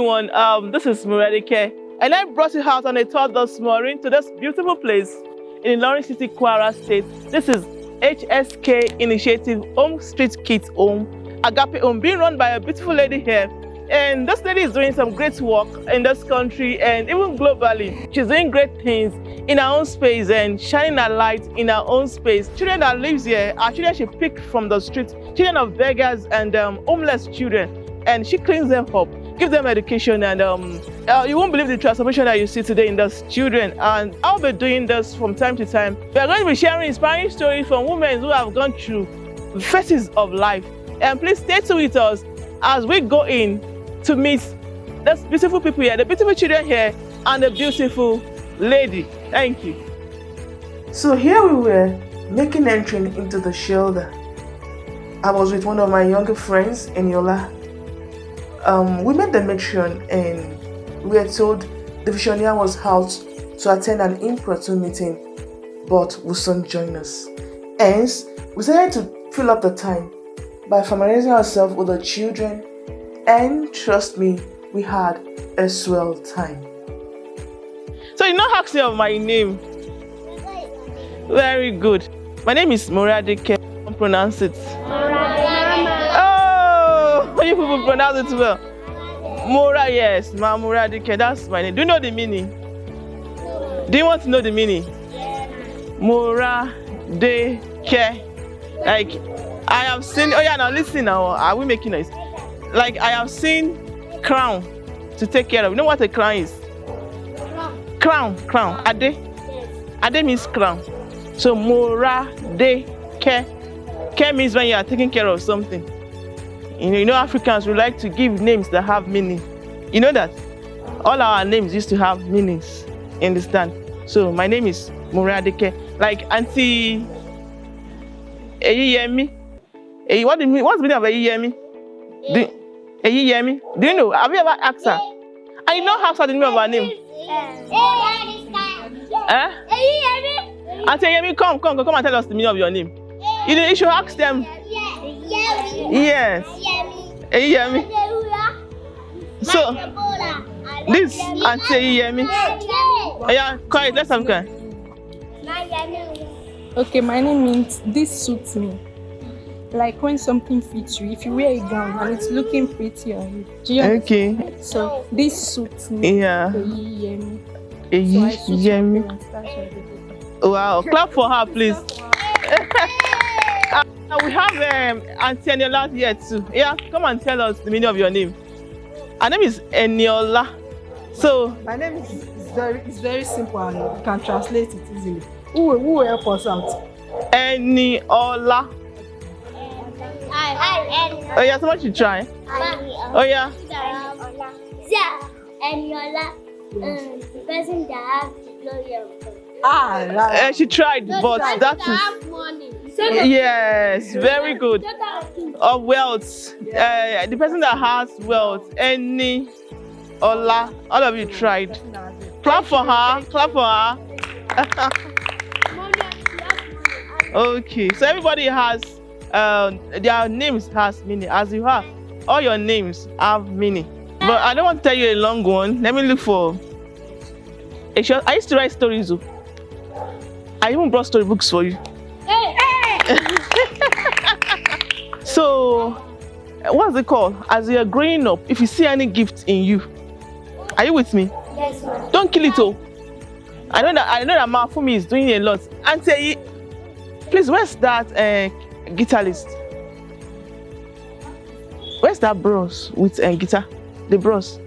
everyone. This is Moradike, and I brought you out on a tour this morning to this beautiful place in Ilorin City, Kwara State. This is HSK Initiative Home Street Kids Home, Agape Home, being run by a beautiful lady here. And this lady is doing some great work in this country and even globally. She's doing great things in her own space and shining a light in her own space. Children that lives here are children she picked from the streets, children of beggars and homeless children. And she cleans them up, gives them education, and you won't believe the transformation that you see today in those children. And I'll be doing this from time to time. We are going to be sharing inspiring stories from women who have gone through phases of life. And please stay tuned with us as we go in to meet those beautiful people here, the beautiful children here, and the beautiful lady. Thank you. So here we were, making entry into the shelter. I was with one of my younger friends, Eniola. We met the matron and we were told the visionary was out to attend an impromptu meeting, but will soon join us. Hence, we decided to fill up the time by familiarizing ourselves with the children, and trust me, we had a swell time. So you not ask me of my name. Very good. My name is Moradike. Pronounce it. You people pronounce it well. Mora, yes, Moradike, that's my name. Do you know the meaning? Do you want to know the meaning? Moradike. Like, I have seen, oh yeah, now listen now, are we making noise? Like, I have seen crown to take care of. You know what a crown is? Crown. Ade? Ade means crown. So, Moradike. Ke means when you are taking care of something. You know, Africans, we like to give names that have meaning. You know that? All our names used to have meanings. You understand? So my name is Moradike. Like Auntie Eyiyemi. What's the meaning of Eyiyemi? Eyiyemi? Do you know? Have you ever asked her? I know how to the meaning of her name. Auntie Eyiyemi, come and tell us the meaning of your name. You should ask them. Yes. Eyiyemi. So, this Auntie Eyiyemi. Yeah, quiet, let's have quiet. Okay, my name means this suits me. Like when something fits you, if you wear a gown and it's looking pretty on you. Do you understand? Okay. So, this suits me. Yeah. Eyiyemi. Eyiyemi. Wow, clap for her, please. We have Auntie Eniola here too. Yeah, come and tell us the meaning of your name. Her name is Eniola. So my name is very simple and you can translate it easily. Who will help us out? Eniola. Oh yeah, someone should try. Oh yeah. Eniola, the person that has the glory of God. She tried, but that is yes, very good. Of wealth, the person that has wealth, Eniola. All of you tried. Clap for her. Clap for her. Okay, so everybody has their names has meaning. As you have, all your names have meaning. But I don't want to tell you a long one. Let me look for a short. I used to write stories. I even brought storybooks for you. So, what's it called? As you're growing up, if you see any gift in you, are you with me? Yes, ma'am. Don't kill it all. I know that Mafumi is doing a lot. Auntie, please, where's that guitarist? Where's that bros with guitar? The bros.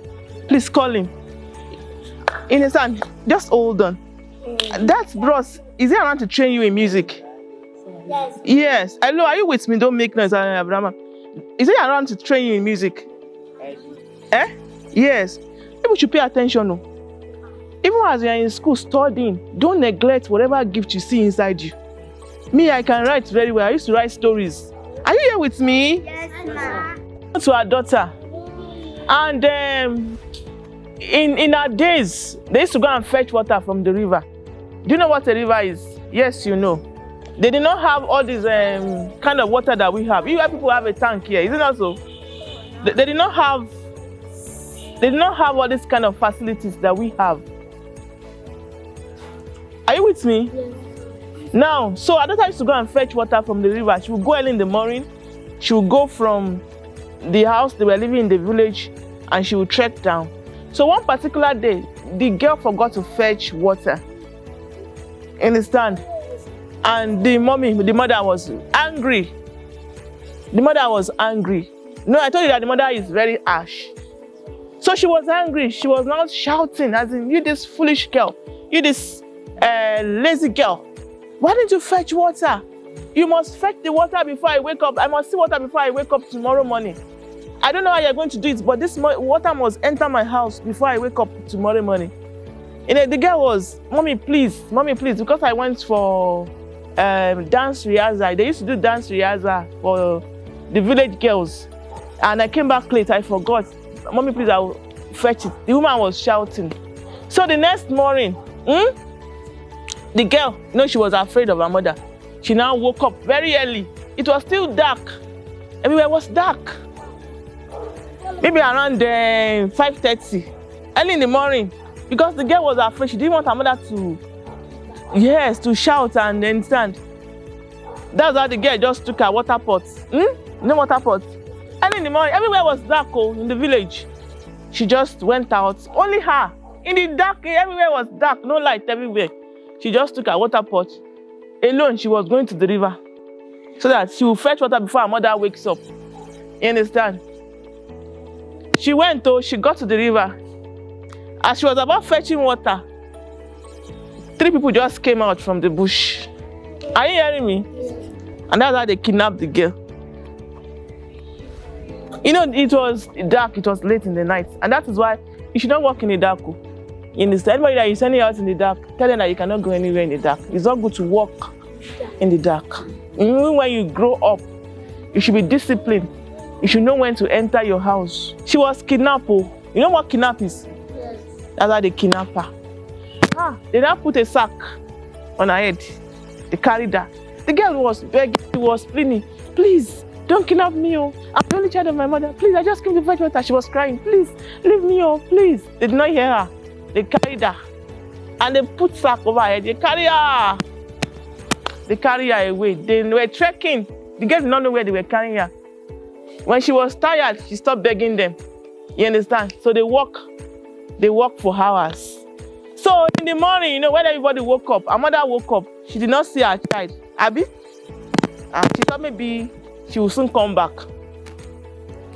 Please call him. In his hand, just hold on. That bros, is he around to train you in music? Yes. Yes. Hello, are you with me? Don't make noise, Abraham. Is he around to train you in music? Yes. People should pay attention. No? Even as you're in school studying, don't neglect whatever gift you see inside you. Me, I can write very well. I used to write stories. Are you here with me? Yes, ma'am. To our daughter. And in our days, they used to go and fetch water from the river. Do you know what a river is? Yes, you know. They did not have all this kind of water that we have. You people have a tank here, isn't that so? They did not have They did not have all these kind of facilities that we have. Are you with me? Yes. Now, so Adota used to go and fetch water from the river. She would go early in the morning. She would go from the house they were living in the village, and she would trek down. So one particular day, the girl forgot to fetch water. Understand? And the mother was angry. The mother was angry. No, I told you that the mother is very harsh. So she was angry. She was now shouting, as in, you this foolish girl, you this lazy girl. Why didn't you fetch water? You must fetch the water before I wake up. I must see water before I wake up tomorrow morning. I don't know how you're going to do it, but this water must enter my house before I wake up tomorrow morning. The girl was, mommy, please, because I went for dance rehearsal. They used to do dance rehearsal for the village girls. And I came back late, I forgot. Mommy, please, I will fetch it. The woman was shouting. So the next morning, the girl, she was afraid of her mother. She now woke up very early. It was still dark. Everywhere was dark. Maybe around 5:30, early in the morning, because the girl was afraid. She didn't want her mother to shout and then stand. That's how the girl just took her water pot. No water pot. Early in the morning, everywhere was dark in the village. She just went out, only her. In the dark, everywhere was dark, no light everywhere. She just took her water pot. Alone, she was going to the river so that she will fetch water before her mother wakes up. You understand? She went, she got to the river. As she was about fetching water, 3 people just came out from the bush. Are you hearing me? Yes. And that's how they kidnapped the girl. It was dark, it was late in the night. And that is why you should not walk in the dark. You understand? Anybody that you're sending out in the dark, tell them that you cannot go anywhere in the dark. It's not good to walk in the dark. Even when you grow up, you should be disciplined. You should know when to enter your house. She was kidnapped. You know what kidnap is? Yes. That's how they kidnap her. They now put a sack on her head. They carried her. The girl was begging, she was pleading, please, don't kidnap me. I'm the only child of my mother. Please, I just came to fetch water. She was crying, please, leave me, please. They did not hear her. They carried her. And they put sack over her head. They carry her. They carry her away. They were trekking. The girl did not know where they were carrying her. When she was tired, she stopped begging them. You understand? So they walk for hours. So in the morning, when everybody woke up, her mother woke up. She did not see her child. Abby? And she thought maybe she will soon come back.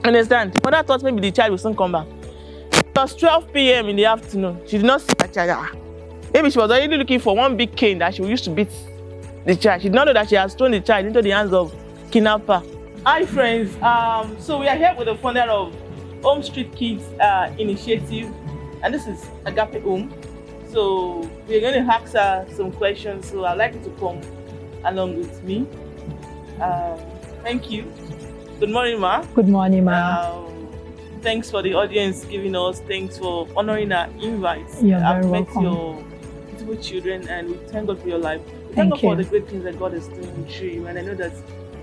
Understand? Mother thought maybe the child will soon come back. It was 12 p.m. in the afternoon. She did not see her child. Maybe she was already looking for one big cane that she used to beat the child. She did not know that she had thrown the child into the hands of kidnapper. Hi friends, so we are here with the founder of Home Street Kids Initiative, and this is Agape Home. So we're going to ask her some questions, so I'd like you to come along with me. Thank you. Good morning, Ma. Good morning, Ma. Thanks for the audience giving us. Thanks for honoring our invites. You're I've very met welcome. your beautiful children, and we thank God for your life. Thank God for you. the great things that God is doing through you, and I know that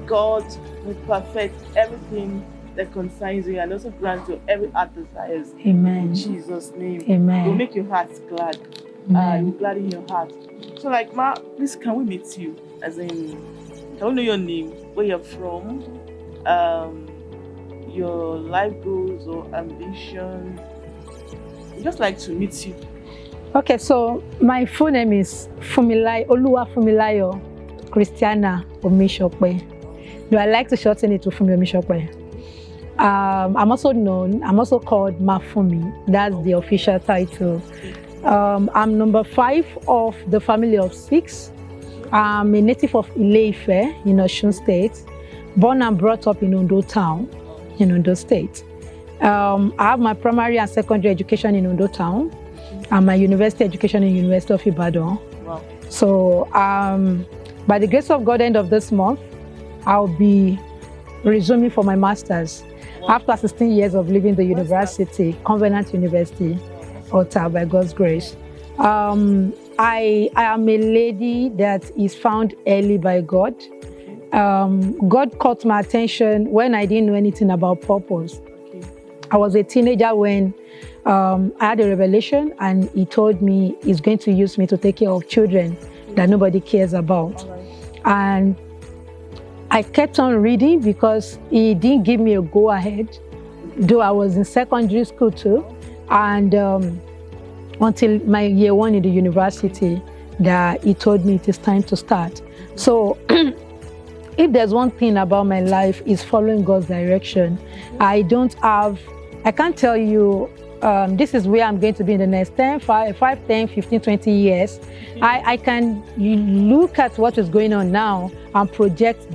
God will perfect everything that concerns you and also grant you every heart desires. Amen. In Jesus' name. Amen. It will make your heart glad. It will gladden your heart. So Ma, please can we meet you? As in, can we know your name, where you're from, your life goals or ambitions? We'd just like to meet you. Okay, so my full name is Oluwafunmilayo Christiana Omishope. Do I like to shorten it to Fumi Omishope? I'm also called Mafumi. That's the official title. I'm number 5 of the family of 6. I'm a native of Ile-Ife in Osun State, born and brought up in Ondo Town, in Ondo State. I have my primary and secondary education in Ondo Town, and my university education in University of Ibadan. Wow. So, by the grace of God, end of this month, I'll be resuming for my master's. Wow. After 16 years of leaving the university, Covenant University, Ota, by God's grace. I am a lady that is found early by God. God caught my attention when I didn't know anything about purpose. I was a teenager when I had a revelation, and he told me he's going to use me to take care of children that nobody cares about. And I kept on reading because he didn't give me a go-ahead, though I was in secondary school too. And until my year 1 in the university, that he told me it is time to start. So if there's one thing about my life, is following God's direction. I can't tell you this is where I'm going to be in the next 10, 5, 10, 15, 20 years. I can look at what is going on now and project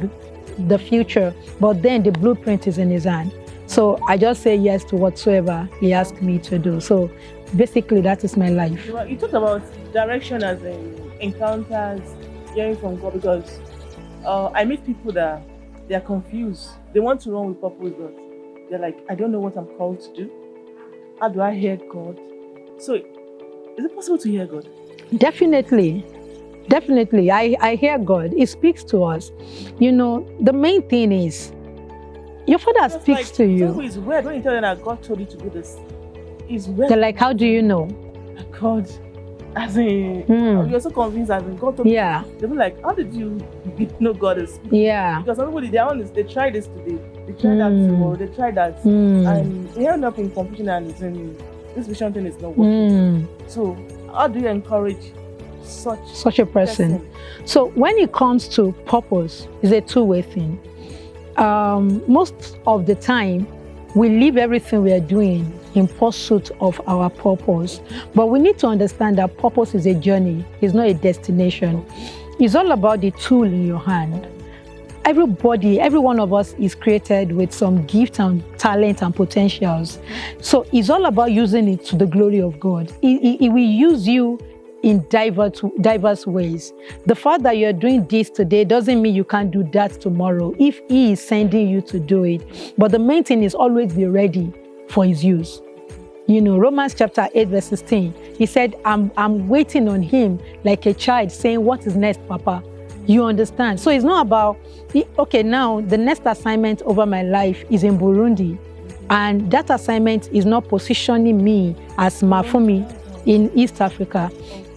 the future, but then the blueprint is in his hand. So I just say yes to whatsoever he asks me to do. So basically, that is my life. You talked about direction as in encounters, hearing from God, because I meet people that they are confused. They want to run with purpose, but they're like, I don't know what I'm called to do. How do I hear God? So, is it possible to hear God? Definitely. I hear God. He speaks to us. You know, the main thing is, your father speaks to you. It's weird when you tell them that God told you to do this. It's weird. They're like, how do you know? God, as in, you're so convinced, as in, God told you. Yeah. They'll be like, how did you know God is speaking? Yeah. Because everybody, they're honest, they try this today, they try that tomorrow, they try that, and they end up in confusion, and this vision thing is not working. So, how do you encourage such a person? So, when it comes to purpose, it's a two-way thing. Most of the time, we leave everything we are doing in pursuit of our purpose. But we need to understand that purpose is a journey, it's not a destination. It's all about the tool in your hand. Every one of us is created with some gift and talent and potentials. So it's all about using it to the glory of God. He will use you in diverse ways. The fact that you're doing this today doesn't mean you can't do that tomorrow if he is sending you to do it. But the main thing is always be ready for his use. You know, Romans chapter 8 verse 16, he said, I'm waiting on him like a child saying, what is next, Papa? You understand? So it's not about, okay, now the next assignment over my life is in Burundi. And that assignment is not positioning me as Mafumi in East Africa.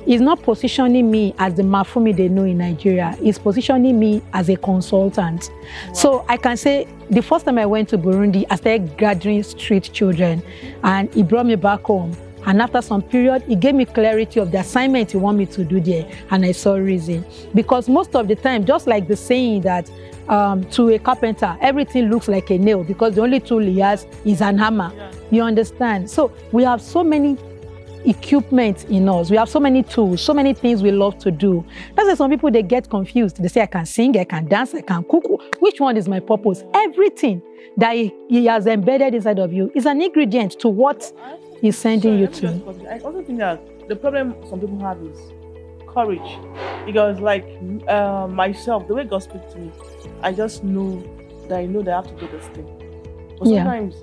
It's not positioning me as the Mafumi they know in Nigeria. It's positioning me as a consultant. Wow. So I can say the first time I went to Burundi, I started gathering street children, and he brought me back home. And after some period, he gave me clarity of the assignment he wanted me to do there, and I saw reason. Because most of the time, just like the saying that to a carpenter, everything looks like a nail because the only tool he has is an hammer. Yeah. You understand? So we have so many equipment in us. We have so many tools, so many things we love to do. That's why some people, they get confused. They say, I can sing, I can dance, I can cook. Which one is my purpose? Everything that he has embedded inside of you is an ingredient to what he's sending you to. I also think that the problem some people have is courage. Because like myself, the way God speaks to me, I just know that I have to do this thing. But sometimes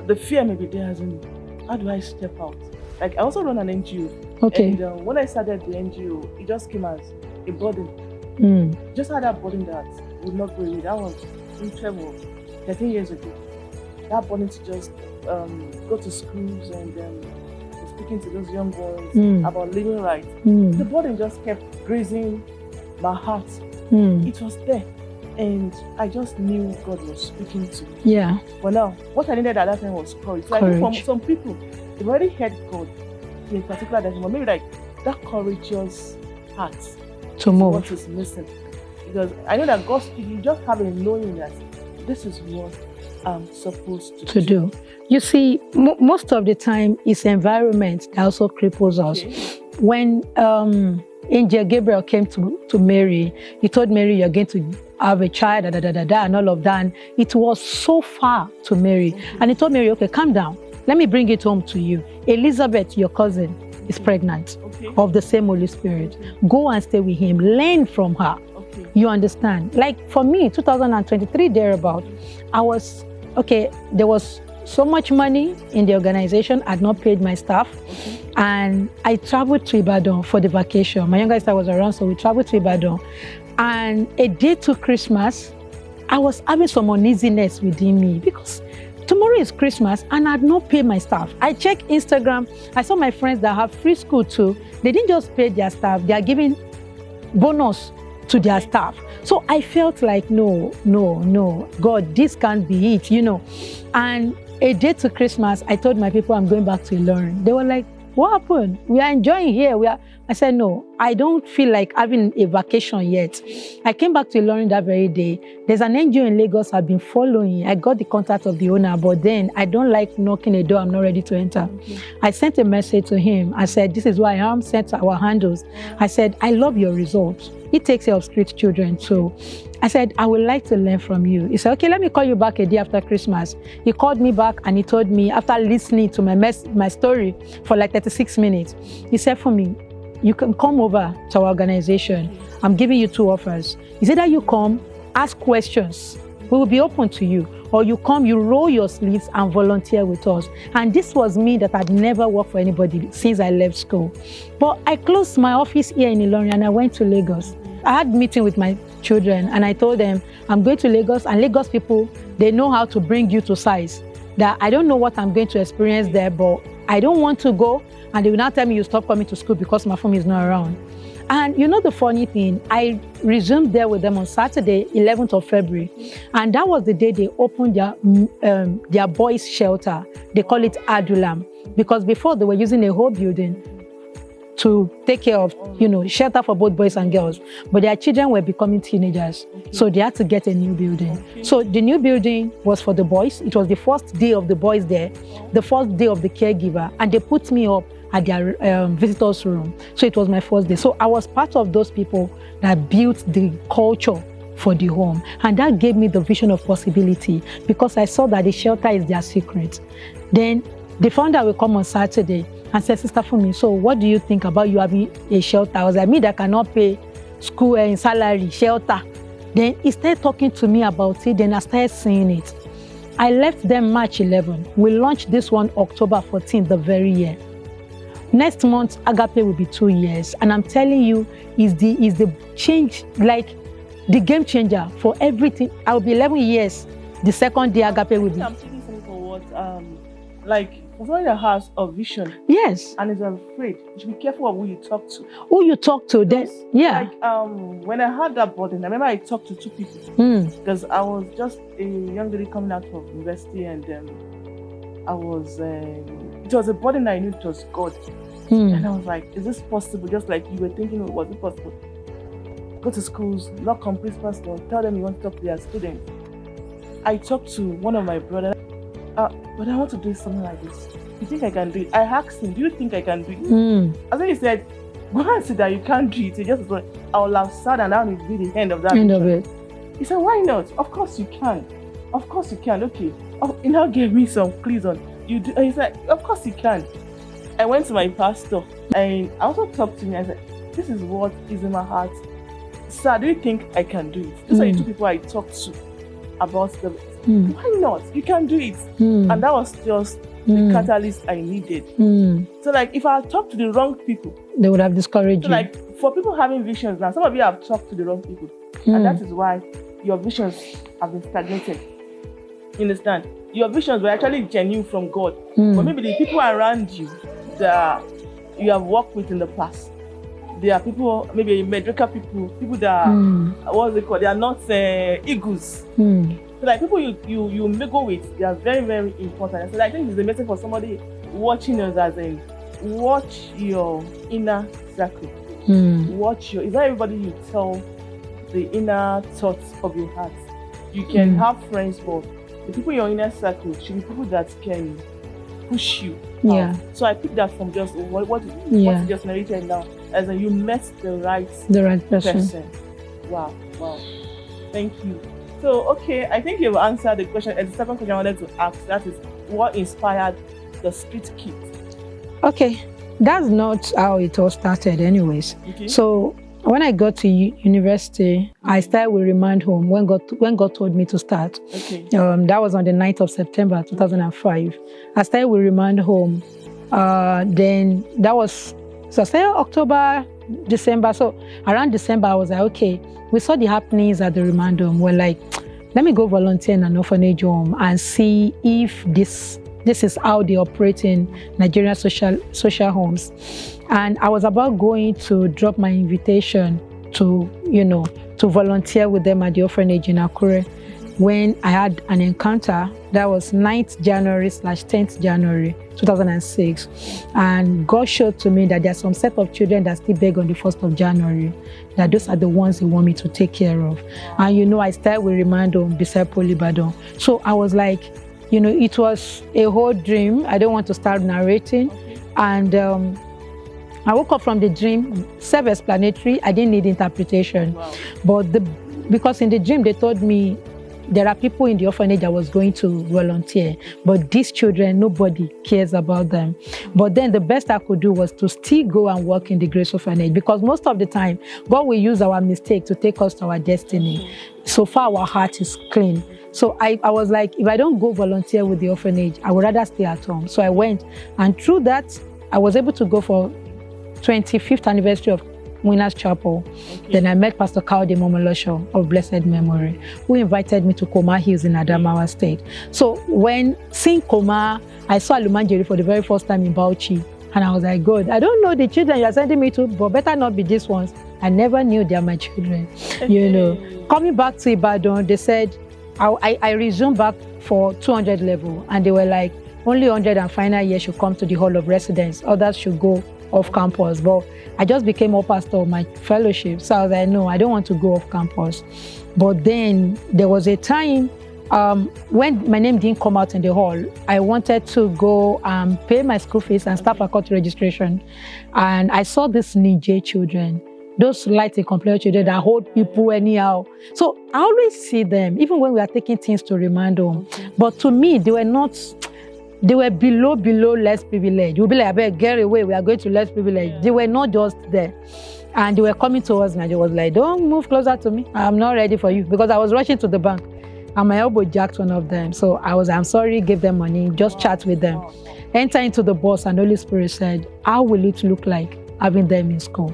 the fear may be there as in, how do I step out? Like, I also run an NGO. Okay. And when I started the NGO, it just came as a burden. Just had that burden that would not go away. That was in 13 years ago. That burden to just go to schools and speaking to those young boys about living right. The burden just kept grazing my heart. It was there. And I just knew God was speaking to me. Yeah. But now, what I needed at that time was courage. So I think for some people, they've already heard God in a particular direction, but maybe like that courageous heart to move. What is missing. Because I know that God, you just have a knowing that this is what I'm supposed to do. You see, most of the time, it's environment that also cripples us. When Angel Gabriel came to Mary, he told Mary, you're going to have a child, and all of that. And it was so far to Mary. And he told Mary, okay, calm down. Let me bring it home to you. Elizabeth, your cousin, is pregnant of the same Holy Spirit. Go and stay with him. Learn from her. You understand? Like for me, 2023, thereabout, there was so much money in the organization. I'd not paid my staff. And I traveled to Ibadan for the vacation. My younger sister was around, so we traveled to Ibadan. And a day to Christmas, I was having some uneasiness within me because tomorrow is Christmas and I'd not paid my staff. I checked Instagram. I saw my friends that have free school too. They didn't just pay their staff. They are giving bonus to their staff. So I felt like, no, God, this can't be it, And a day to Christmas, I told my people I'm going back to Ilorin. They were like, what happened? We are enjoying here. I said, no, I don't feel like having a vacation yet. I came back to Ilorin that very day. There's an NGO in Lagos I've been following. I got the contact of the owner, but then I don't like knocking a door I'm not ready to enter. I sent a message to him. I said, this is why I am, sent our handles. I said, I love your results. He takes care of street children too. I said, I would like to learn from you. He said, okay, let me call you back a day after Christmas. He called me back and he told me, after listening to my story for like 36 minutes, he said, for me, you can come over to our organization. I'm giving you 2 offers. He said that you come, ask questions. We will be open to you. Or you come, you roll your sleeves and volunteer with us. And this was me that I'd never worked for anybody since I left school. But I closed my office here in Ilorin and I went to Lagos. I had a meeting with my children and I told them, I'm going to Lagos, and Lagos people, they know how to bring you to size. That I don't know what I'm going to experience there, but I don't want to go, and they will now tell me you stop coming to school because my phone is not around. And the funny thing, I resumed there with them on Saturday, 11th of February. And that was the day they opened their boys' shelter. They call it Adulam, because before they were using a whole building to take care of, shelter for both boys and girls. But their children were becoming teenagers. So they had to get a new building. So the new building was for the boys. It was the first day of the boys there, the first day of the caregiver. And they put me up at their visitors room. So it was my first day. So I was part of those people that built the culture for the home. And that gave me the vision of possibility, because I saw that the shelter is their secret. Then the founder will come on Saturday and say, Sister Fumi, so what do you think about you having a shelter? I was like, me that cannot pay school and salary, shelter. Then he started talking to me about it. Then I started seeing it. I left them March 11. We launched this one October 14th, the very year. Next month, Agape will be 2 years. And I'm telling you, is the change, like the game changer for everything. I'll be 11 years. The second day Agape will be. I'm taking something for what, like, for somebody that has a vision. Yes. And is afraid, you should be careful of who you talk to. Who you talk to, then, yeah. Like, when I had that burden, I remember I talked to 2 people. Because I was just a young lady coming out of university, and I was, it was a burden I knew it was God. And I was like, is this possible? Just like you were thinking, was it possible? Go to schools, not complete first one, tell them you want to talk to their students. I talked to one of my brothers, but I want to do something like this. You think I can do it? I asked him, do you think I can do it? I think he said, go and see that you can't do it. He just said, I will have sat and that will be the end of that. End of it. He said, why not? Of course you can. Of course you can. Okay. He now gave me some clues on you do. And he said, of course you can. I went to my pastor and I also talked to me. I said, this is what is in my heart. Sir, do you think I can do it? These are the 2 people I talked to about the why not? You can do it. And that was just the catalyst I needed. So like if I had talked to the wrong people, they would have discouraged you. Like for people having visions now, some of you have talked to the wrong people. And that is why your visions have been stagnated. You understand? Your visions were actually genuine from God. But maybe the people around you that you have worked with in the past, they are people, maybe medical people that what's it called? They are not eagles. So like people you mingle with, they are very, very important. So I think it's a message for somebody watching us, as in watch your inner circle. Watch is not everybody you tell the inner thoughts of your heart. You can have friends, but the people in your inner circle should be people that can push you. Yeah. So I picked that from just what you just narrated now, as in you met the right person. Wow. Thank you. So okay, I think you've answered the question. And the second question I wanted to ask, that is, what inspired the Street Kit? Okay, that's not how it all started anyways. Okay. So when I got to university, I started with Remand Home when God told me to start. Okay. That was on the 9th of September 2005. I started with Remand Home. Then that was, so I started October, December. So around December, I was like, okay, we saw the happenings at the Remand Home. We're like, let me go volunteer in an orphanage home and see if this is how they operate in Nigerian social homes. And I was about going to drop my invitation to, to volunteer with them at the orphanage in Akure when I had an encounter. That was 9th January / 10th January 2006. And God showed to me that there's some set of children that still beg on the 1st of January, that those are the ones He want me to take care of. And I started with Remand Home beside Ibadan. So I was like, it was a whole dream. I don't want to start narrating. And I woke up from the dream, self-explanatory. I didn't need interpretation. Wow. But because in the dream they told me there are people in the orphanage that was going to volunteer, but these children, nobody cares about them. But then the best I could do was to still go and work in the Grace Orphanage, because most of the time, God will use our mistake to take us to our destiny. So far, our heart is clean. So I was like, if I don't go volunteer with the orphanage, I would rather stay at home. So I went, and through that, I was able to go for 25th anniversary of Winners Chapel. Okay. Then I met Pastor Kaude Momolosho of blessed memory, who invited me to Koma Hills in Adamawa State. So when seeing Koma, I saw Alumanjeri for the very first time in Bauchi. And I was like, God, I don't know the children you're sending me to, but better not be these ones. I never knew they are my children. Coming back to Ibadan, they said, I resumed back for 200 level. And they were like, only 100 and final year should come to the Hall of Residence. Others should go off campus. But I just became a pastor of my fellowship. So I was like, no, I don't want to go off campus. But then there was a time when my name didn't come out in the hall, I wanted to go and pay my school fees and start faculty registration. And I saw these Niger children, those light and complex children that hold people anyhow. So I always see them, even when we are taking things to Remand Home. But to me, they were below less privileged. You'll be like, I better get away, we are going to less privilege. They were not just there. And they were coming towards me, and they was like, don't move closer to me. I'm not ready for you. Because I was rushing to the bank, and my elbow jacked one of them. So I'm sorry, give them money, just chat with them. Enter into the bus, and the Holy Spirit said, how will it look like having them in school?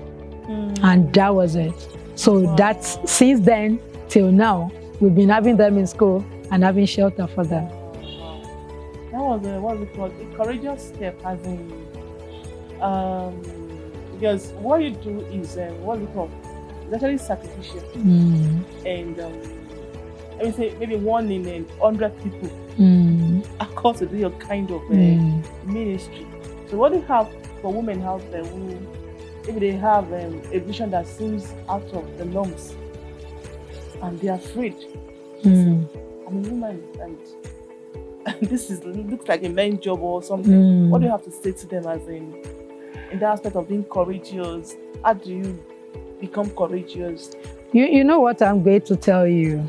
And that was it. So that's, since then till now, we've been having them in school and having shelter for them. That was a courageous step, as in, because what you do is it's actually sacrificial. And let me say, maybe 1 in 100 people are called to do your kind of ministry. So what do you have for women out there who, maybe they have a vision that seems out of the norms and they are afraid? I'm a woman, and this looks like a main job or something. What do you have to say to them, as in that aspect of being courageous? How do you become courageous? You know what I'm going to tell you?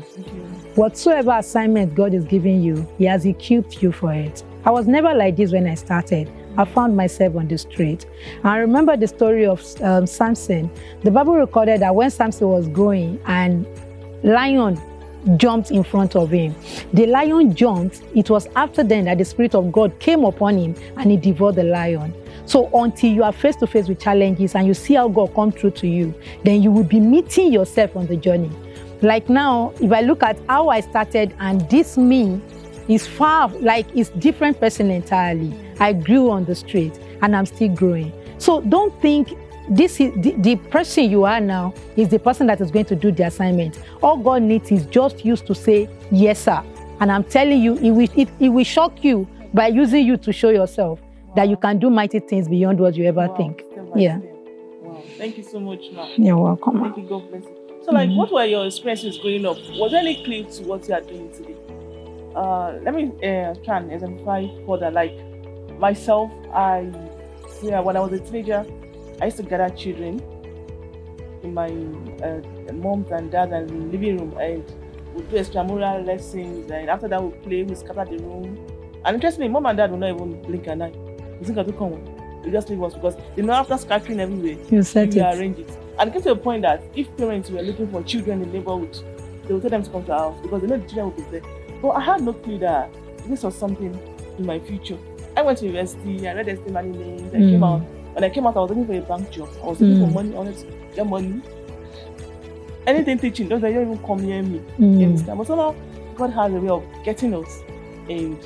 Whatsoever assignment God is giving you, He has equipped you for it. I was never like this when I started. I found myself on the street. I remember the story of Samson. The Bible recorded that when Samson was growing and lion jumped in front of him. The lion jumped. It was after then that the Spirit of God came upon him and He devoured the lion. So until you are face to face with challenges and you see how God come through to you, then you will be meeting yourself on the journey. Like now, if I look at how I started, and this me is it's different person entirely. I grew on the street and I'm still growing. So don't think this is the person you are now is the person that is going to do the assignment. All God needs is just you to say, yes, sir. And I'm telling you, it will shock you by using you to show yourself that you can do mighty things beyond what you ever think. Yeah. Wow. Thank you so much, Ma. You're welcome. Thank you, God bless you. So, what were your experiences growing up? Was there any clue to what you are doing today? Let me try and exemplify further. Like myself, when I was a teenager, I used to gather children in my mom's and dad's and living room, and we'd do extramural lessons, and after that we'd play, we'd scatter the room. And interestingly, mom and dad would not even blink an eye. We think to come on. We just leave us because after scattering everywhere, we arrange it. And it came to a point that if parents were looking for children in the neighborhood, they would tell them to come to our house because they know the children would be there. But I had no clue that this was something in my future. I went to university, I read estimate names, I came out. When I came out, I was looking for a bank job. I was looking for money, I wanted to get money. Anything teaching, don't even come near me. You understand? But somehow, God has a way of getting us. And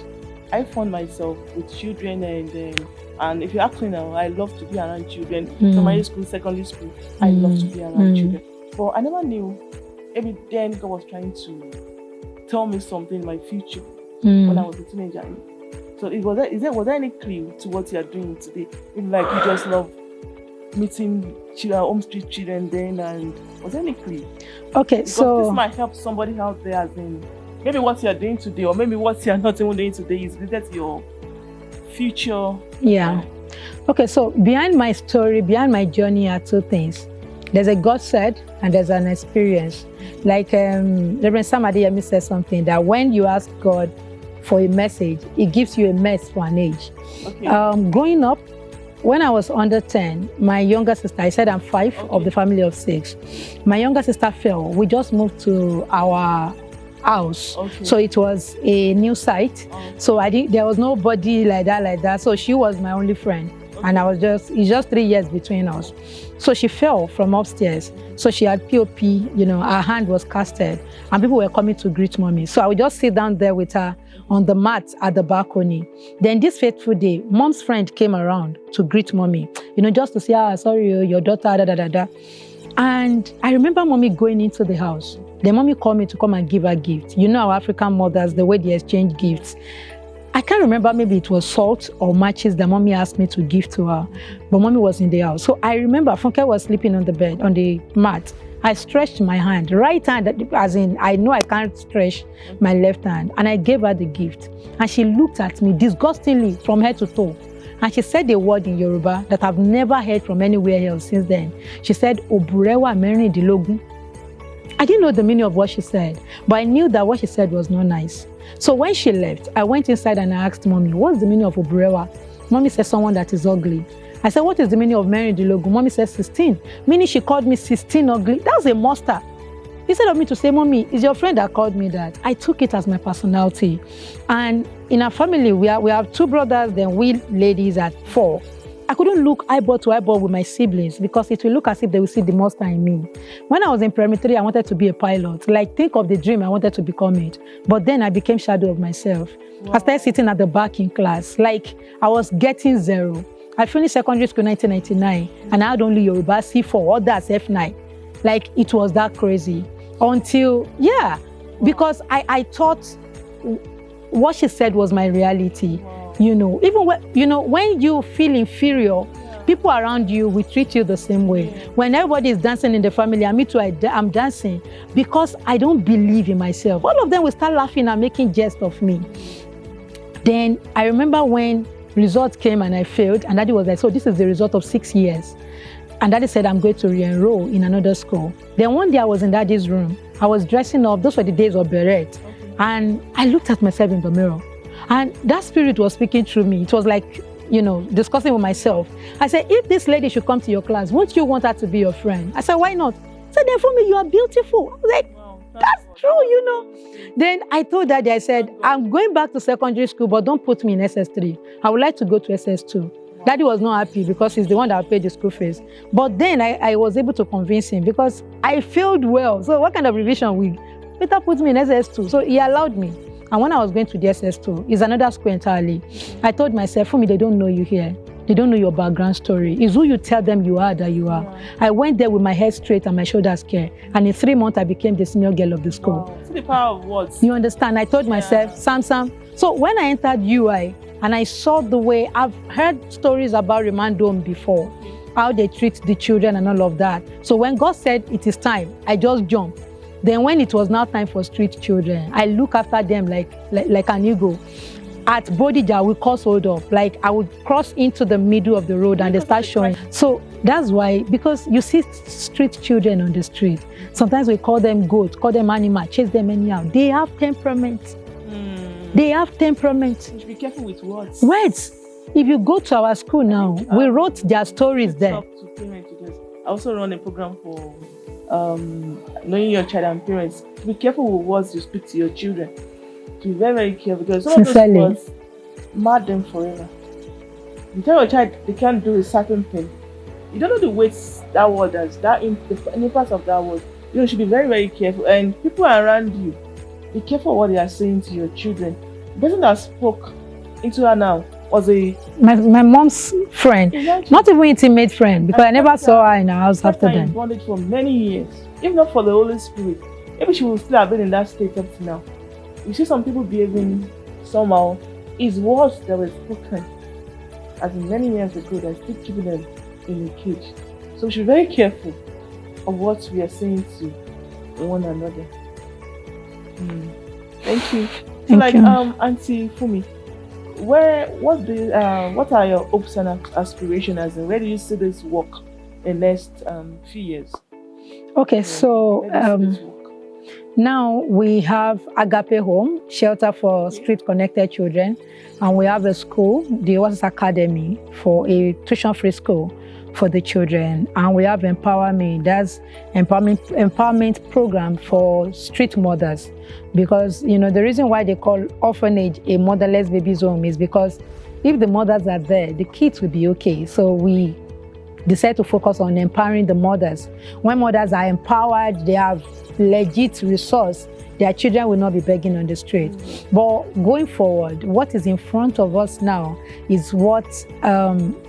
I found myself with children, and if you ask me now, I love to be around children. Primary school, secondary school, I love to be around children. But I never knew. Maybe then God was trying to tell me something in my future when I was a teenager. So was there any clue to what you are doing today? Maybe like you just love meeting children, home street children then, and was there any clue? Okay, because so this might help somebody out there, as in maybe what you are doing today, or maybe what you are not even doing today is related to your future. Yeah. Okay, so behind my story, behind my journey are two things. There's a God said and there's an experience. Like Reverend Sam Adeyemi said something that when you ask God for a message, He gives you a mess for an age. Okay. Growing up, when I was under 10, my younger sister, I said I'm 5 of the family of 6. My younger sister fell. We just moved to our house. So it was a new site. So there was nobody like that. So she was my only friend. And it's just 3 years between us. So she fell from upstairs. So she had POP, her hand was casted and people were coming to greet mommy. So I would just sit down there with her on the mat at the balcony. Then this fateful day, mom's friend came around to greet mommy, just to say, sorry, your daughter, da. And I remember mommy going into the house. Then mommy called me to come and give her gift. Our African mothers, the way they exchange gifts. I can't remember, maybe it was salt or matches that mommy asked me to give to her. But mommy was in the house. So I remember Funke was sleeping on the bed, on the mat. I stretched my hand, right hand, as in, I know I can't stretch my left hand. And I gave her the gift. And she looked at me disgustingly from head to toe. And she said a word in Yoruba that I've never heard from anywhere else since then. She said, Oburewa merindilogun. I didn't know the meaning of what she said, but I knew that what she said was not nice. So when she left, I went inside and I asked mommy, what's the meaning of Oburewa? Mommy said, someone that is ugly. I said, what is the meaning of merindilogun? Mommy said, 16. Meaning she called me 16 ugly. That's a monster. Instead of me to say, mommy, it's your friend that called me that, I took it as my personality. And in our family, we have 2 brothers, then we ladies at 4. I couldn't look eyeball to eyeball with my siblings because it will look as if they will see the monster in me. When I was in primary 3, I wanted to be a pilot. Like, think of the dream, I wanted to become it. But then I became shadow of myself. Wow. I started sitting at the back in class. Like, I was getting 0. I finished secondary school in 1999, and I had only Yoruba C4, others F9. Like, it was that crazy. Until, because I thought what she said was my reality. Wow. Even when you feel inferior, people around you will treat you the same way. When everybody is dancing in the family, and me too, I'm dancing because I don't believe in myself. All of them will start laughing and making jest of me. Then I remember when results came and I failed, and Daddy was like, so this is the result of 6 years. And Daddy said, I'm going to re-enroll in another school. Then one day I was in Daddy's room. I was dressing up. Those were the days of beret. And I looked at myself in the mirror. And that spirit was speaking through me. It was like, discussing with myself. I said, if this lady should come to your class, won't you want her to be your friend? I said, why not? I said, then for me, you are beautiful. I was like, wow, that's true, Then I told Daddy, I said, I'm going back to secondary school, but don't put me in SS3. I would like to go to SS2. Wow. Daddy was not happy because he's the one that paid the school fees. But then I was able to convince him because I failed well. So what kind of revision will Peter put me in SS2? So he allowed me. And when I was going to the SS2, it's another school entirely. I told myself, for me, they don't know you here. They don't know your background story. It's who you tell them you are that you are. Wow. I went there with my head straight and my shoulders square. And in 3 months, I became the senior girl of the school. Wow. See the power of words. You understand? I told myself, Sam. So when I entered UI and I saw the way, I've heard stories about Remand Home before, how they treat the children and all of that. So when God said it is time, I just jumped. Then when it was now time for street children, I look after them like an eagle. At Bodija, we cross hold up. Like I would cross into the middle of the road and they start showing. So that's why, because you see street children on the street, sometimes we call them goats, call them animal, chase them anyhow. They have temperament. They have temperament. You should be careful with words. Words. If you go to our school now, we wrote their stories there. To parents, because I also run a program for knowing your child and parents. Be careful with words you speak to your children. To be very, very careful, because some of those words mad them forever. You tell your child they can't do a certain thing. You don't know the weights that word has, the impact of that word. You should be very, very careful. And people around you, be careful what they are saying to your children. The person that spoke into her now was my mom's friend. Exactly. Not even intimate friend, because I never saw her in our house after that. Bonded for many years. If not for the Holy Spirit, maybe she would still have been in that state up to now. You see some people behaving somehow. It's words that were spoken as in many years ago that still keeping them in a cage. So we should be very careful of what we are saying to one another. Thank you. So Thank you. Auntie Fumi, what are your hopes and aspirations, and where do you see this work in the next few years? Okay, so now we have Agape Home, shelter for street-connected children, and we have a school, the Oasis Academy, for a tuition-free school for the children, and we have Empower Me, that's empowerment program for street mothers, because the reason why they call orphanage a motherless baby's home is because if the mothers are there, the kids will be okay. So we decide to focus on empowering the mothers. When mothers are empowered, they have legit resource, their children will not be begging on the street. But going forward, what is in front of us now is what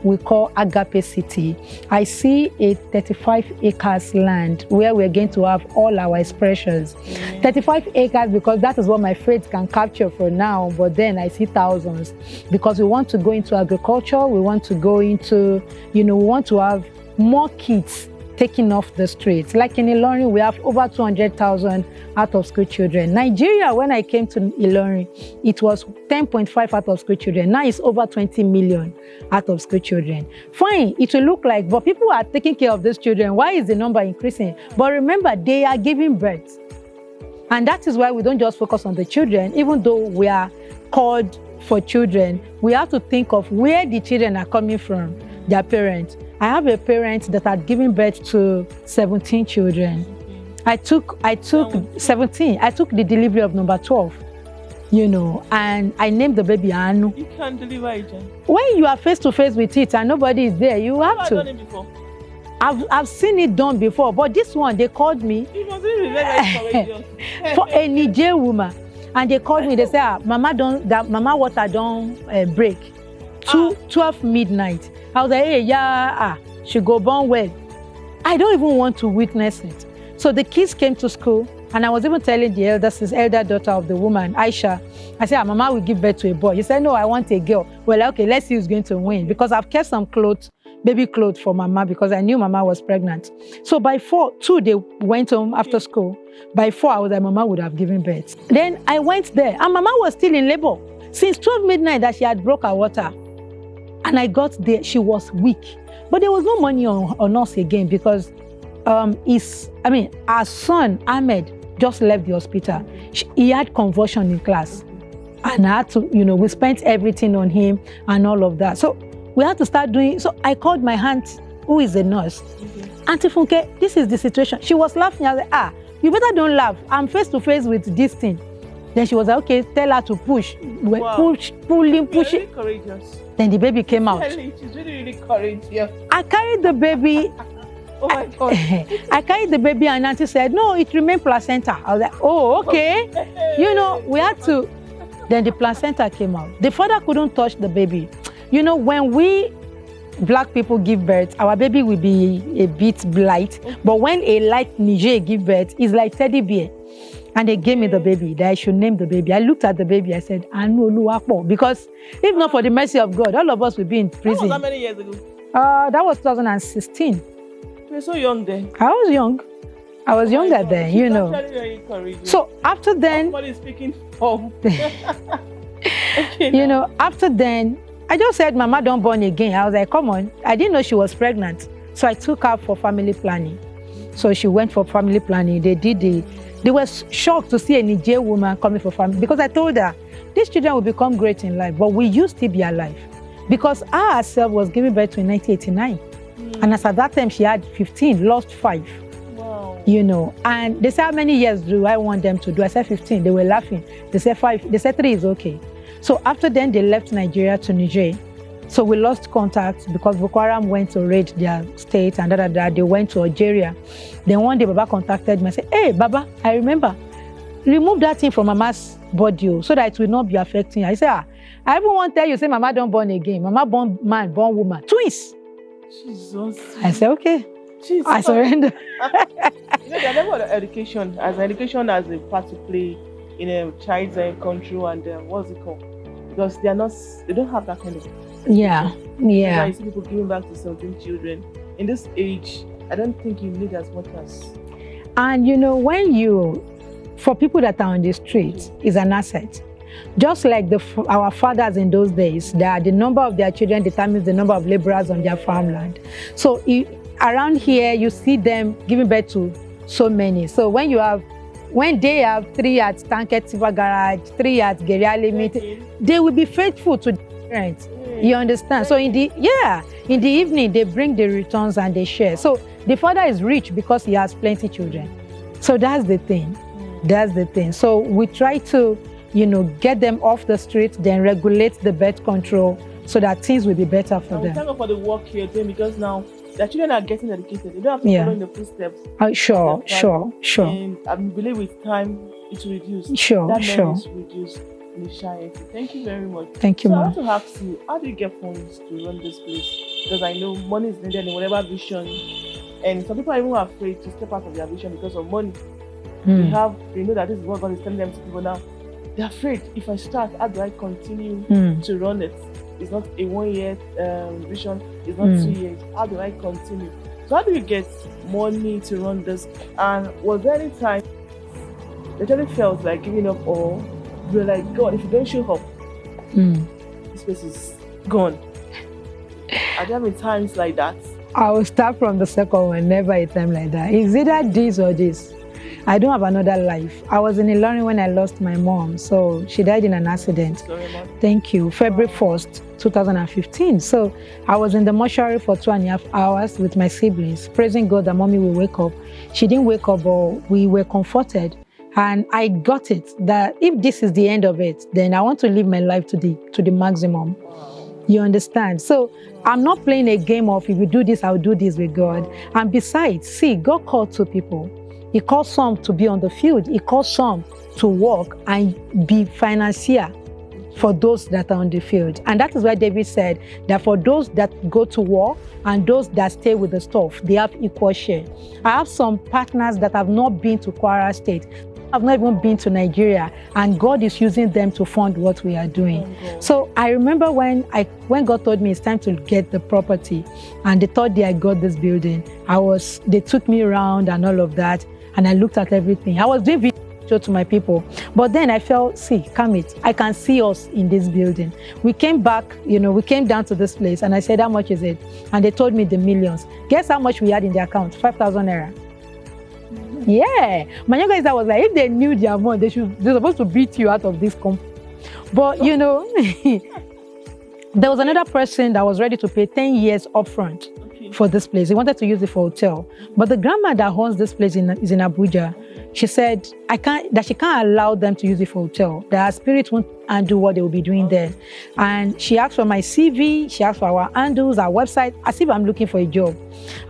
we call Agape City. I see a 35 acres land where we're going to have all our expressions. 35 acres because that is what my faith can capture for now, but then I see thousands because we want to go into agriculture, we want to go into, we want to have more kids taking off the streets. Like in Ilorin, we have over 200,000 out-of-school children. Nigeria, when I came to Ilorin, it was 10.5 out-of-school children. Now it's over 20 million out-of-school children. Fine, it will look like, but people are taking care of these children. Why is the number increasing? But remember, they are giving birth. And that is why we don't just focus on the children, even though we are called for children. We have to think of where the children are coming from, their parents. I have a parent that had given birth to 17 children. I took 17. I took the delivery of number 12, and I named the baby Anu. You can't deliver it. When you are face to face with it and nobody is there, you have to. Done it before? I've seen it done before, but this one, they called me for a Nigerian woman. And they called me, they said, Mama water don't break. 12 midnight. I was like, hey, she go born well. I don't even want to witness it. So the kids came to school, and I was even telling the elder daughter of the woman, Aisha, I said, Mama will give birth to a boy. He said, no, I want a girl. Well, okay, let's see who's going to win. Because I've kept some clothes, baby clothes for Mama, because I knew Mama was pregnant. So by 2, they went home after school. By 4, I was like, Mama would have given birth. Then I went there, and Mama was still in labor. Since 12 midnight that she had broke her water. And I got there, she was weak. But there was no money on us again because our son, Ahmed, just left the hospital. He had convulsion in class. And I had to, we spent everything on him and all of that. So we had to start doing, so I called my aunt, who is a nurse. Auntie Funke, this is the situation. She was laughing. I was like, you better don't laugh. I'm face to face with this thing. Then she was like, okay, tell her to push. Wow. Pulling. Really courageous. Then the baby came out. She's really courageous. I carried the baby. Oh my God. I carried the baby and Auntie said, no, it remained placenta. I was like, oh, okay. We had to. Then the placenta came out. The father couldn't touch the baby. When we Black people give birth, our baby will be a bit light. But when a light Niger give birth, it's like teddy bear. And they gave me the baby, that I should name the baby. I looked at the baby, I said, Anu Oluwapo. Because if not for the mercy of God, all of us would be in prison. That was how many years ago? That was 2016. You were so young then. I was young. I was younger then, She's actually very courageous. So after then, somebody's speaking for. After then, I just said, Mama, don't born again. I was like, come on. I didn't know she was pregnant. So I took her for family planning. So she went for family planning. They were shocked to see a Nigerian woman coming for family because I told her, these children will become great in life, but will you still be alive? Because I herself was giving birth to in 1989. And as at that time, she had 15, lost 5. Wow. And they said, how many years do I want them to do? I said 15. They were laughing. They said 5. They said 3 is okay. So after then, they left Nigeria to Niger. So we lost contact because Boko Haram went to raid their state and they went to Algeria. Then one day, Baba contacted me and said, hey, Baba, I remember. remove that thing from mama's body so that it will not be affecting her. I say, I even want to tell you, say mama don't born again. Mama born man, born woman. Twins. Jesus. I say, okay. Jesus. I surrender. There are level of education as a part to play in a child's control and what's it called? Because they don't have that kind of. Yeah. I see people giving back to 17 children. In this age, I don't think you need as much as. And for people that are on the street, is an asset. Just like our fathers in those days, that the number of their children determines the number of laborers on their farmland. So around here, you see them giving birth to so many. So when they have 3 at Stanket Silver Garage, 3 at Geria Limit, they will be faithful to their parents. You understand? So in the evening, they bring the returns and they share. So the father is rich because he has plenty children. So that's the thing. That's the thing. So we try to, get them off the street, then regulate the birth control so that things will be better for them. Thank you for the work you're doing, because now the children are getting educated. They don't have to follow in the footsteps. Sure. And I believe with time it will reduce. Sure. Is reduced in the Shire. Thank you very much. Thank you, So I ma'am. want to ask you, how do you get funds to run this place? Because I know money is needed in whatever vision, and some people are even afraid to step out of their vision because of money. They know that this is what God is telling them to do now. They're afraid, if I start, how do I continue to run it? It's not a 1 year vision, it's not 2 years. How do I continue? So how do you get money to run this? And was there any time that you felt like giving up, or you were like, God, if you don't show up, this place is gone? Are there been times like that? I will start from the second one, never a time like that. It's either this or this. I don't have another life. I was in Ilorin when I lost my mom. So she died in an accident. Sorry, Mom. Thank you. February 1st, 2015. So I was in the mortuary for 2.5 hours with my siblings, praising God that mommy will wake up. She didn't wake up, but we were comforted. And I got it that if this is the end of it, then I want to live my life to the maximum. You understand? So I'm not playing a game of, if you do this, I'll do this with God. And besides, see, God called 2 people. He called some to be on the field. He called some to work and be financier for those that are on the field. And that is why David said that for those that go to war and those that stay with the stuff, they have equal share. I have some partners that have not been to Kwara State, have not even been to Nigeria, and God is using them to fund what we are doing. So I remember when God told me it's time to get the property, and the third day I got this building, they took me around and all of that, and I looked at everything. I was doing video to my people, but then I felt, I can see us in this building. We came back, we came down to this place, and I said, how much is it? And they told me the millions. Guess how much we had in the account? 5,000 naira. Yeah, my younger sister was like, if they knew their amount, they're supposed to beat you out of this company. But there was another person that was ready to pay 10 years upfront for this place. He wanted to use it for hotel. But the grandma that owns this place is in Abuja. She said she can't allow them to use it for hotel. That her spirit won't undo what they will be doing there. And she asked for my CV, she asked for our handles, our website, as if I'm looking for a job.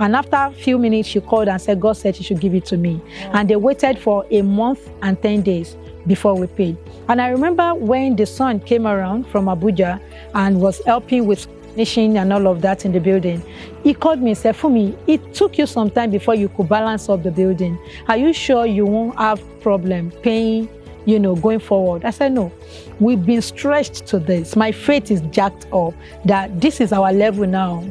And after a few minutes, she called and said, God said she should give it to me. And they waited for a month and 10 days before we paid. And I remember when the son came around from Abuja and was helping with finishing and all of that in the building, he called me and said, Fumi, it took you some time before you could balance up the building. Are you sure you won't have problem paying, going forward? I said, no, we've been stretched to this. My faith is jacked up that this is our level now.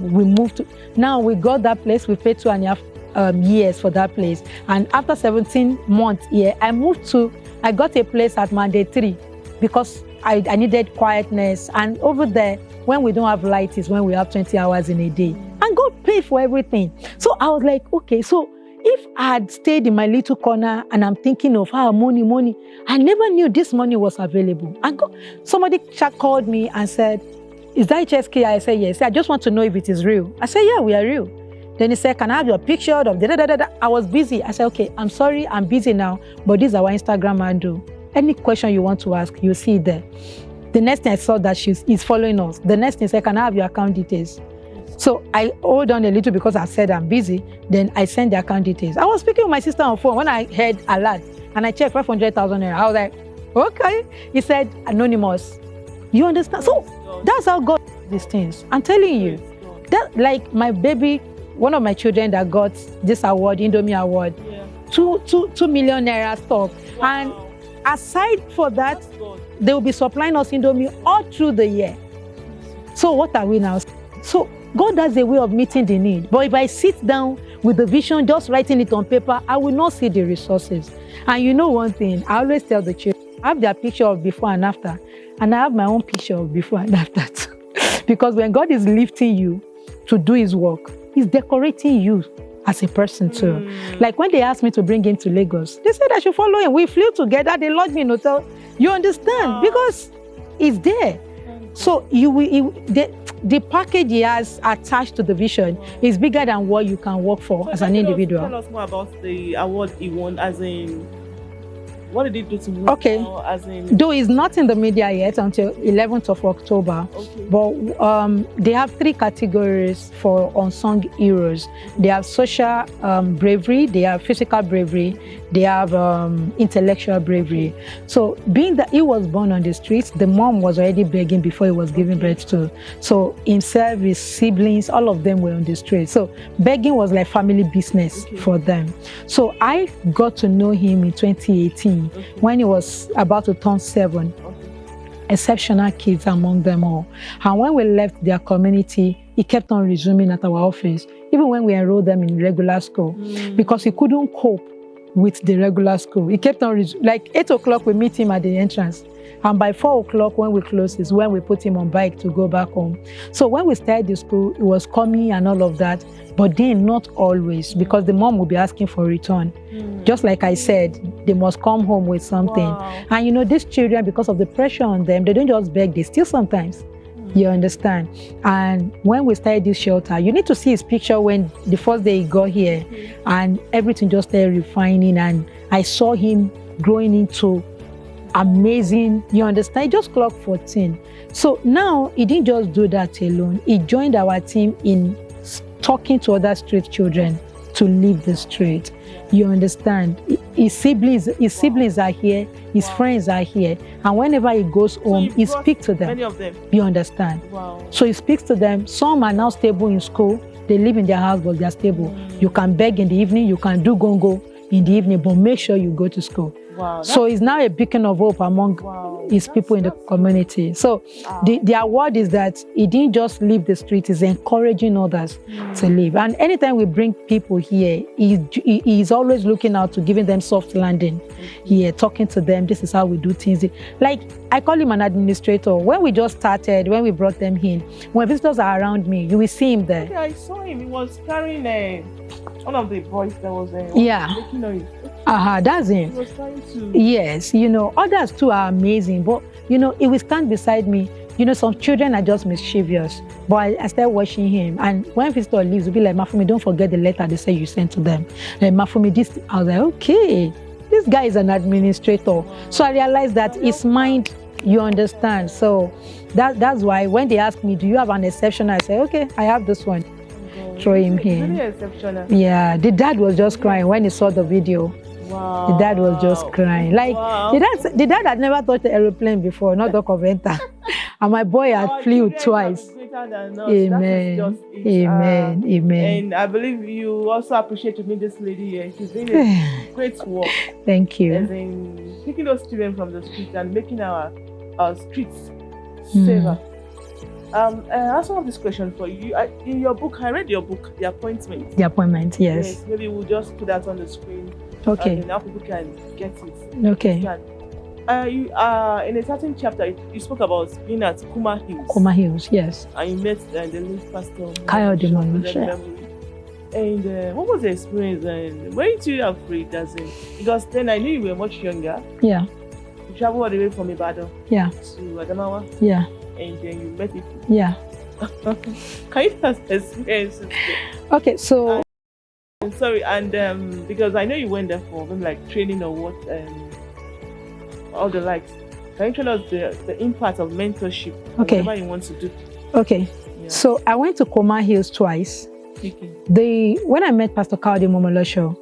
Now we got that place, we paid 2.5 years for that place. And after 17 months here, I got a place at Monday 3 because I needed quietness. And over there, when we don't have light is when we have 20 hours in a day. And God paid for everything. So I was like, okay, so if I had stayed in my little corner and I'm thinking of money, I never knew this money was available. And somebody called me and said, is that HSK? I said, yes. I just want to know if it is real. I said, yeah, we are real. Then he said, can I have your picture of da-da-da-da-da? I was busy. I said, okay, I'm sorry, I'm busy now, but this is our Instagram handle. Any question you want to ask, you see it there. The next thing I saw that she's following us. The next thing I said, can I have your account details? So I hold on a little because I said I'm busy. Then I sent the account details. I was speaking with my sister on phone when I heard alert. And I checked 500,000 naira. I was like, okay. He said, anonymous. You understand? So that's how God does these things. I'm telling you. That, like my baby, one of my children that got this award, Indomie Award, 2 million naira stock. Wow. And aside for that, they will be supplying us Indomie all through the year. So what are we now? So God has a way of meeting the need. But if I sit down with the vision, just writing it on paper, I will not see the resources. And you know one thing, I always tell the children, I have their picture of before and after, and I have my own picture of before and after too. Because when God is lifting you to do his work, he's decorating you as a person too. Like when they asked me to bring him to Lagos, they said I should follow him. We flew together, they lodged me in a hotel. You understand? Because it's there. So the package he has attached to the vision is bigger than what you can work for as an individual. Tell us more about the award he won, as in, what did he do to win? Okay. As in, though it's not in the media yet until 11th of October, but they have 3 categories for unsung heroes. They have social bravery, they have physical bravery, they have intellectual bravery. So being that he was born on the streets, the mom was already begging before he was giving birth to. So himself, his siblings, all of them were on the streets. So begging was like family business for them. So I got to know him in 2018 when he was about to turn 7. Exceptional kids among them all. And when we left their community, he kept on resuming at our office, even when we enrolled them in regular school, because he couldn't cope with the regular school. He kept on, like 8 o'clock, we meet him at the entrance. And by 4 o'clock, when we close, is when we put him on bike to go back home. So when we started the school, it was coming and all of that, but then not always, because the mom will be asking for return. Just like I said, they must come home with something. And you know, these children, because of the pressure on them, they don't just beg, they steal sometimes. You understand? And when we started this shelter, you need to see his picture when the first day he got here, and everything just started refining, and I saw him growing into amazing, you understand? He just clocked 14. So now he didn't just do that alone. He joined our team in talking to other street children to leave the street. You understand? His siblings are here, his friends are here, and whenever he goes home, he speaks to them. Many of them. You understand? Wow. So he speaks to them. Some are now stable in school. They live in their house, but they are stable. You can beg in the evening, you can do gongo in the evening, but make sure you go to school. Wow. So he's now a beacon of hope among his people in the community. So the award is that he didn't just leave the street, he's encouraging others to live. And anytime we bring people here, he's always looking out to giving them soft landing here, talking to them, this is how we do things. Like, I call him an administrator. When we just started, when we brought them in, when visitors are around me, you will see him there. Okay, I saw him. He was carrying one of the boys that was making noise. That's him. He was trying to... Yes, you know, others too are amazing, but you know, he will stand beside me. You know, some children are just mischievous, but I started watching him, and when visitor leaves, he'll be like, Mafumi, don't forget the letter they say you sent to them. And Mafumi, this, I was like, okay, this guy is an administrator. So I realized that his mind, you understand. So that's why when they ask me, do you have an exception? I say, okay, I have this one. Throw him here. Really exceptional. Yeah, the dad was just crying when he saw the video. Wow. The dad was just crying. Like, the dad had never touched the aeroplane before, not talk of enter. And my boy had flew twice. Amen. Amen. Amen. And I believe you also appreciate to meet this lady here. She's doing a great work. Thank you. As in picking those children from the streets and making our streets safer. I also have this question for you. In your book, I read your book, The Appointment. The Appointment, yes. Maybe we'll just put that on the screen. Okay. And now people can get it. Okay. You in a certain chapter, you spoke about being at Kuma Hills. Kuma Hills, yes. And you met the late pastor. Kayode Monosha. And what was the experience? And weren't you afraid? Because then I knew you were much younger. Yeah. You traveled all the way from Ibadan. Yeah. To Adamawa. Yeah. And then you met people. Yeah. Can you tell us the experiences? Okay, so. Sorry, and because I know you went there for like training or what, all the likes. Can you tell us the impact of mentorship? Okay. Whatever you want to do. Okay. Yeah. So I went to Kuma Hills twice. Okay. When I met Pastor Kayode Momolosho,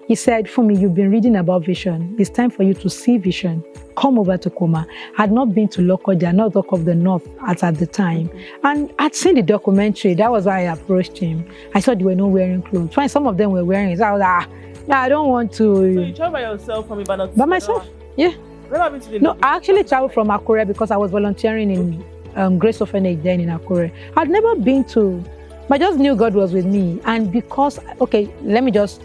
he said, Fumi, you've been reading about vision. It's time for you to see vision. Come over to Kuma. I'd not been to Lokoja, not Dock of the North at the time. And I'd seen the documentary. That was why I approached him. I saw they were not wearing clothes. Fine, some of them were wearing it. So I was like, I don't want to. So you travel by yourself from Ibadan? By myself, yeah. No, I actually traveled from Akure because I was volunteering in Grace Orphanage then in Akure. I'd never been to, but I just knew God was with me. And because, okay, let me just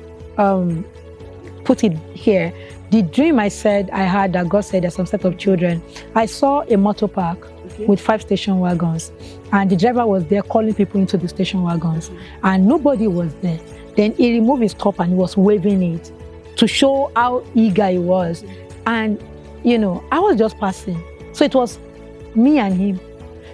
put it here. The dream I said I had that God said there's some set of children. I saw a motor park with 5 station wagons, and the driver was there calling people into the station wagons, and nobody was there. Then he removed his top and he was waving it to show how eager he was. And you know, I was just passing. So it was me and him.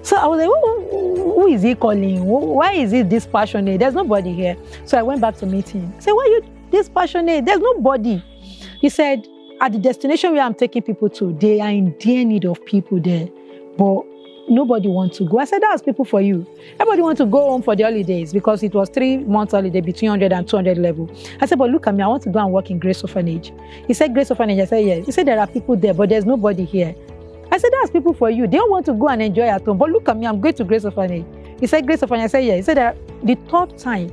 So I was like, who is he calling? Why is he this passionate? There's nobody here. So I went back to meet him. I said, why are you this passionate? There's nobody. He said, at the destination where I'm taking people to, they are in dear need of people there. But nobody wants to go. I said, that's people for you. Everybody wants to go home for the holidays because it was 3 months holiday between 100 and 200 level. I said, but look at me, I want to go and work in Grace Orphanage. He said, Grace Orphanage? I said, yes. He said, there are people there, but there's nobody here. I said, that's people for you. They don't want to go and enjoy at home. But look at me, I'm going to Grace Orphanage. He said, Grace Orphanage? I said, yeah. He said that the 3rd time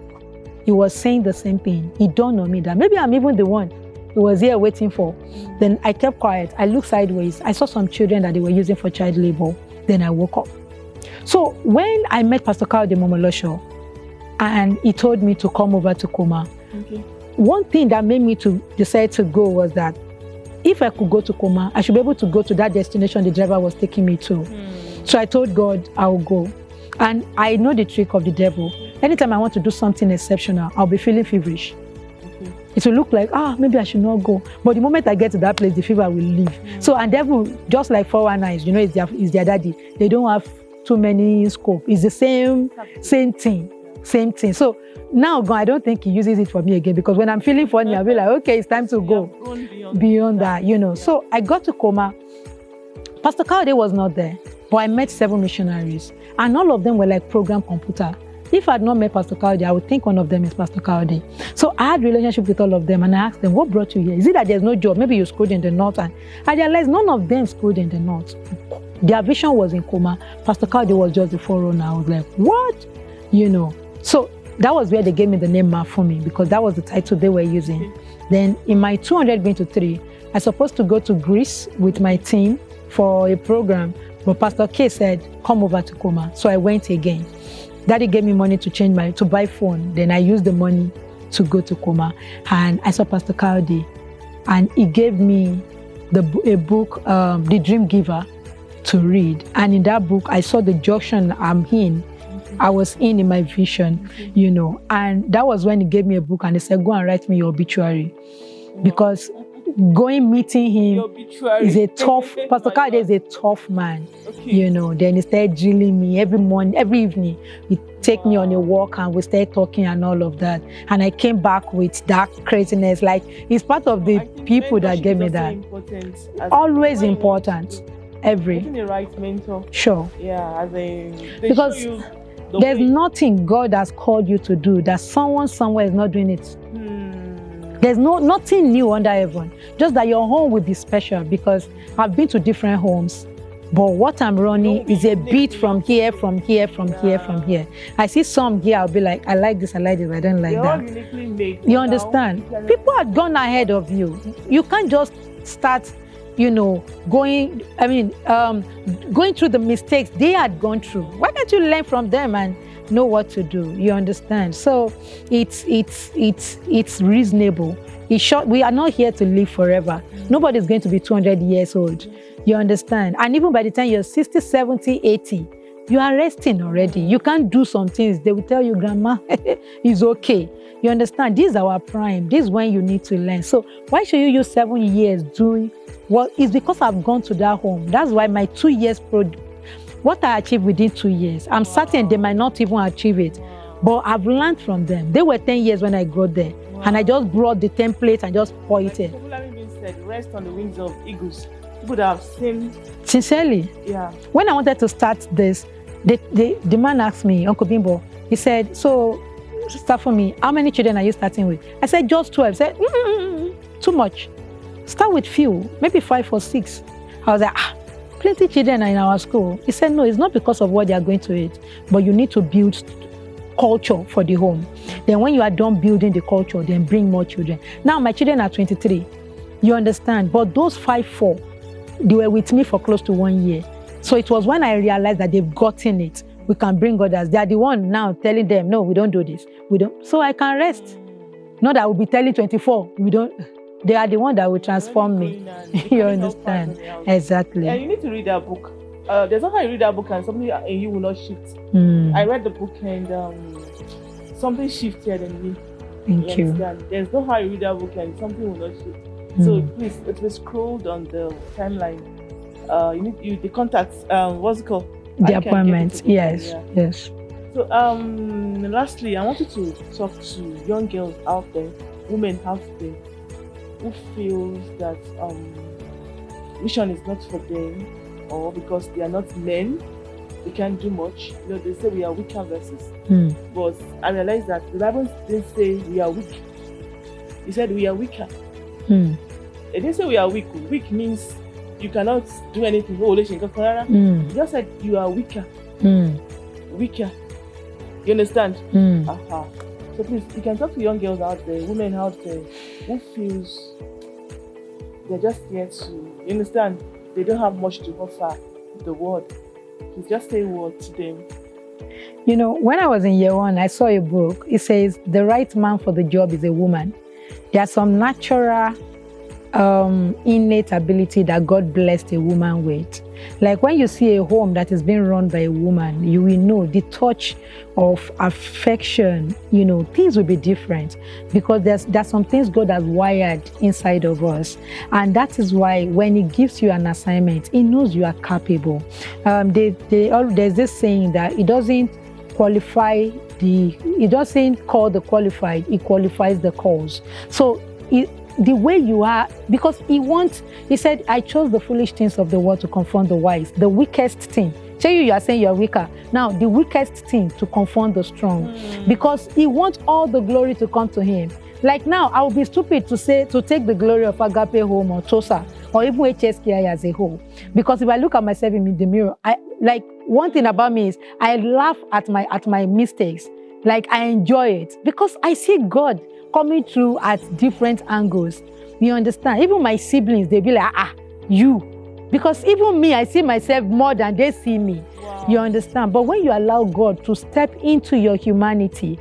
he was saying the same thing. He dawned on me that maybe I'm even the one he was here waiting for. Then I kept quiet. I looked sideways. I saw some children that they were using for child labor. Then I woke up. So when I met Pastor Kayode Momolosho and he told me to come over to Kuma, one thing that made me to decide to go was that if I could go to Kuma, I should be able to go to that destination the driver was taking me to. So I told God I'll go. And I know the trick of the devil. Anytime I want to do something exceptional, I'll be feeling feverish. It will look like, maybe I should not go. But the moment I get to that place, the fever will leave. So, and devil, just like 419, you know, is their daddy. They don't have too many scope. It's the same thing. So now, God, I don't think he uses it for me again, because when I'm feeling funny, I'll be like, okay, it's time to go beyond that, you know. Yeah. So I got to Kuma. Pastor Kayode was not there, but I met 7 missionaries, and all of them were like program computer. If I had not met Pastor Kayode, I would think one of them is Pastor Kayode. So I had a relationship with all of them, and I asked them, what brought you here? Is it that there's no job? Maybe you schooled in the north. And I realized none of them schooled in the north. Their vision was in Kuma. Pastor Kayode was just the forerunner. I was like, what? You know. So that was where they gave me the name Mafumi, because that was the title they were using. Then in my 200 going to 3, I was supposed to go to Greece with my team for a program. But Pastor K said, come over to Kuma. So I went again. Daddy gave me money to buy phone. Then I used the money to go to Kuma. And I saw Pastor Kayode. And he gave me a book, The Dream Giver, to read. And in that book, I saw the junction I was in my vision, you know. And that was when he gave me a book and he said, go and write me your obituary. Because meeting him is a tough, Pastor Kayode is a tough man, you know. Then he started drilling me every morning, every evening. He'd take me on a walk and we started talking and all of that. And I came back with that craziness. Like, he's part of the people that gave me that. Always important. Getting the right mentor. Sure. Yeah, because there's nothing God has called you to do that someone somewhere is not doing it. There's nothing new under heaven. Just that your home will be special, because I've been to different homes, but what I'm running is a bit from here. I see some here, I'll be like, I like this, I like this, I don't like that. Uniquely made. You understand? People had gone ahead of you. You can't just start, you know, going through the mistakes they had gone through. Why can't you learn from them and know what to do? You understand? So it's reasonable. It's short. We are not here to live forever. Nobody's going to be 200 years old. You understand? And even by the time you're 60, 70, 80, you are resting already. You can't do some things. They will tell you, grandma, it's okay. You understand? This is our prime. This is when you need to learn. So why should you use 7 years doing what? It's because I've gone to that home. That's why my 2 years what I achieved within 2 years, I'm certain they might not even achieve it. But I've learned from them. They were 10 years when I got there. And I just brought the template and just pointed. Popularly being said, rest on the wings of eagles. People that have seen. Sincerely. Yeah. When I wanted to start this, the man asked me, Uncle Bimbo, he said, so Sister Fumi, how many children are you starting with? I said, just 12. I said, too much. Start with few, maybe 5 or 6. I was like, plenty children are in our school. He said, no, it's not because of what they are going to eat, but you need to build culture for the home. Then when you are done building the culture, then bring more children. Now my children are 23. You understand? But those 4, they were with me for close to 1 year. So it was when I realized that they've gotten it. We can bring others. They are the one now telling them, no, we don't do this. We don't. So I can rest. Not that I will be telling 24, we don't. They are the one that will transform me. You understand? Exactly. And you need to read that book. There's not how you read that book and something in you will not shift. I read the book and something shifted in me. Thank you. There's no how you read that book and something will not shift. So please, it was scrolled on the timeline. You need the contacts. What's it called? The appointments. Yes. Yes. So lastly, I wanted to talk to young girls out there, women out there, who feels that mission is not for them, or because they are not men, they can't do much. You know, they say we are weaker verses. But I realized that the Bible didn't say we are weak. It said we are weaker. It didn't say we are weak. Weak means you cannot do anything. It just said you are weaker. Weaker. You understand? So please, you can talk to young girls out there, women out there, who feels they're just here to, you understand, they don't have much to offer the world. Please just say a word to them. You know, when I was in year 1, I saw a book. It says, the right man for the job is a woman. There are some natural innate ability that God blessed a woman with. Like when you see a home that is being run by a woman, you will know the touch of affection, you know, things will be different because there's some things God has wired inside of us. And that is why when He gives you an assignment, He knows you are capable. There's this saying that it doesn't qualify it doesn't call the qualified, it qualifies the cause. So the way you are, because He said, I chose the foolish things of the world to confront the wise, the weakest thing. You are saying you're weaker. Now, the weakest thing to confront the strong, because He wants all the glory to come to Him. Like now, I would be stupid to take the glory of Agape Home or TOSA or even HSKI as a whole. Because if I look at myself in the mirror, one thing about me is I laugh at my mistakes. Like I enjoy it because I see God coming through at different angles. You understand? Even my siblings, they be like, you. Because even me, I see myself more than they see me. Wow. You understand? But when you allow God to step into your humanity,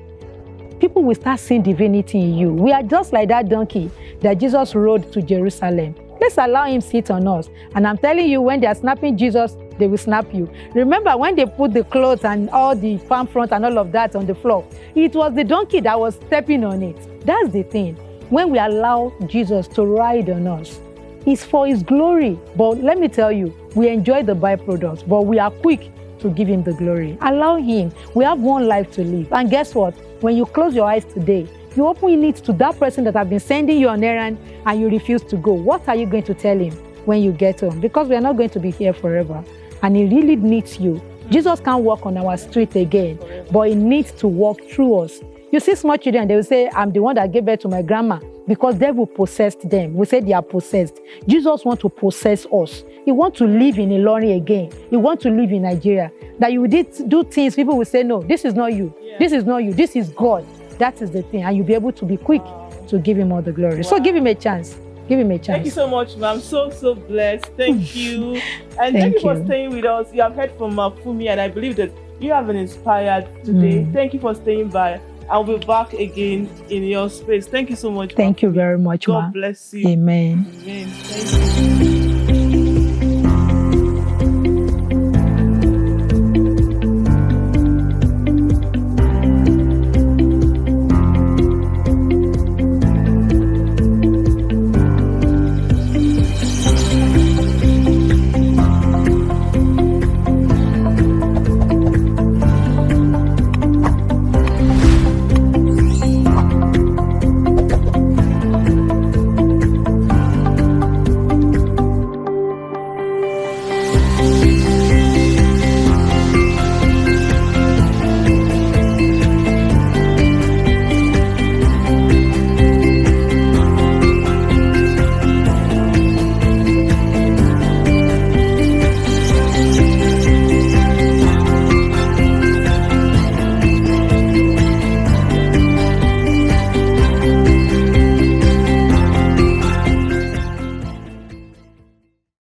people will start seeing divinity in you. We are just like that donkey that Jesus rode to Jerusalem. Let's allow Him sit on us. And I'm telling you, when they are snapping Jesus, they will snap you. Remember when they put the clothes and all the palm front and all of that on the floor? It was the donkey that was stepping on it. That's the thing. When we allow Jesus to ride on us, it's for His glory. But let me tell you, we enjoy the byproducts, but we are quick to give Him the glory. Allow Him. We have one life to live. And guess what? When you close your eyes today, you open it to that person that have been sending you on errand and you refuse to go. What are you going to tell him when you get home? Because we are not going to be here forever. And He really needs you. Jesus can't walk on our street again, but He needs to walk through us. You see small children, they will say, I'm the one that gave birth to my grandma because devil possessed them. We say they are possessed. Jesus wants to possess us. He wants to live in Ilorin again. He wants to live in Nigeria. That you do things, people will say, no, this is not you. Yeah. This is not you. This is God. That is the thing. And you'll be able to be quick to give Him all the glory. Wow. So give Him a chance. Give Him a chance. Thank you so much, ma'am. So blessed. Thank you. And thank you for staying with us. You have heard from Fumi, and I believe that you have been inspired today. Thank you for staying by. I'll be back again in your space. Thank you so much. Thank you very much, God bless you. Amen. Amen. Thank you.